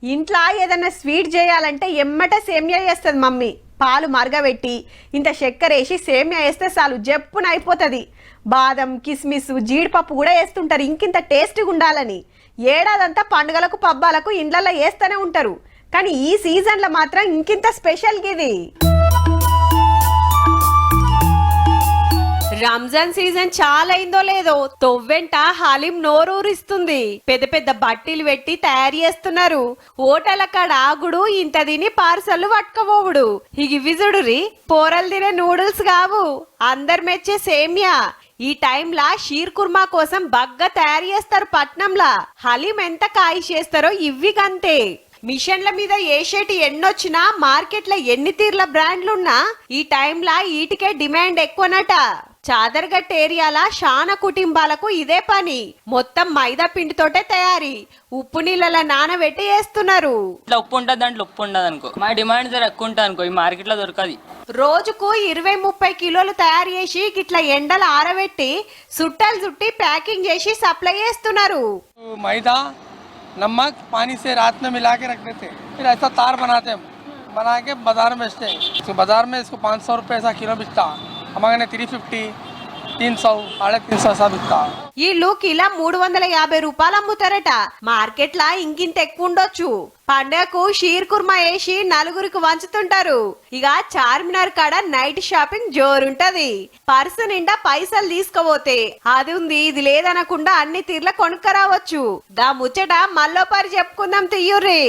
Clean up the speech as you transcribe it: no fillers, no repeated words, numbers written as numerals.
ఇంట్లో ఏదైనా స్వీట్ చేయాలంటే ఎమ్మట సేమియా చేస్తుంది మమ్మీ. పాలు మరగబెట్టి ఇంత చక్కెర వేసి సేమియా వేస్తే చాలు జప్పున అయిపోతుంది. బాదం కిస్మిస్ జీడిపప్పు కూడా వేస్తుంటారు ఇంకింత టేస్ట్గా ఉండాలని. ఏడాదంతా పండుగలకు పబ్బాలకు ఇండ్లలో వేస్తూనే ఉంటారు. కానీ ఈ సీజన్లో మాత్రం ఇంకింత స్పెషల్గా ఇది. రంజాన్ సీజన్ చాలా అయిందో లేదో తొవ్వెంట హలీం నోరూరిస్తుంది. పెద్ద పెద్ద బట్టీలు పెట్టి తయారు చేస్తున్నారు. హోటల్ కాడ ఆగుడు ఇంత తిని పార్సల్ పట్టుకపోవుడు. ఇవి చూడురి పోరలు తినే నూడిల్స్ కావు, అందరు మెచ్చే సేమియా. ఈ టైంలా షీర్ కుర్మా కోసం బగ్గా తయారు చేస్తారు పట్నంలా. హలీం ఎంత కాయి చేస్తారో ఇవి కంతే. మిషన్ల మీద ఏషేటి ఎన్నొచ్చినా మార్కెట్లో ఎన్ని తీర్ల బ్రాండ్లున్నా ఈ టైంలా ఈటికే డిమాండ్ ఎక్కువనట. చాదర్గట్ ఏరియాల శాన కుటుంబాలకు ఇదే పని. మొత్తం మైదా పిండితోటే తయారీ. ఉప్పు నీళ్ళ నానబెట్టి వేస్తున్నారు. ఇట్లా ఉప్పు ఉంటుంది, దాంట్లో ఉప్పు ఉండదు అనుకో. మా డిమాండ్ జర ఎక్కువ ఉంటుంది అనుకో, ఈ మార్కెట్లో దొరకది. రోజుకు 20-30 కిలోలు తయారు చేసి ఇట్లా ఎండలు ఆరబెట్టి సుట్టలు చుట్టి ప్యాకింగ్ చేసి సప్లై చేస్తున్నారు. मैदा नमक पानी से रात में मिला के रख देते, फिर ऐसा तार बनाते हैं, बना के बाजार में बेचते हैं. तो बाजार में इसको 500 रुपये ऐसा किलो बिकता, हमारे 350 300 350 ऐसा बिकता. వీళ్ళు కిలో 350 రూపాయలు అమ్ముతారట. మార్కెట్ లా ఇంకింత ఎక్కువ ఉండొచ్చు. పండగకు షీర్ కుర్మా వేసి నలుగురికి వంచుతుంటారు. ఇక చార్మినార్ కాడ నైట్ షాపింగ్ జోరుంటది. పర్సు నిండా పైసలు తీసుకుపోతే అది ఉంది ఇది లేదనకుండా అన్ని తీర్ల కొనుక్కరావచ్చు. దా ముచ్చట మళ్ళోపారి చెప్పుకుందాం తియ్యుర్రి.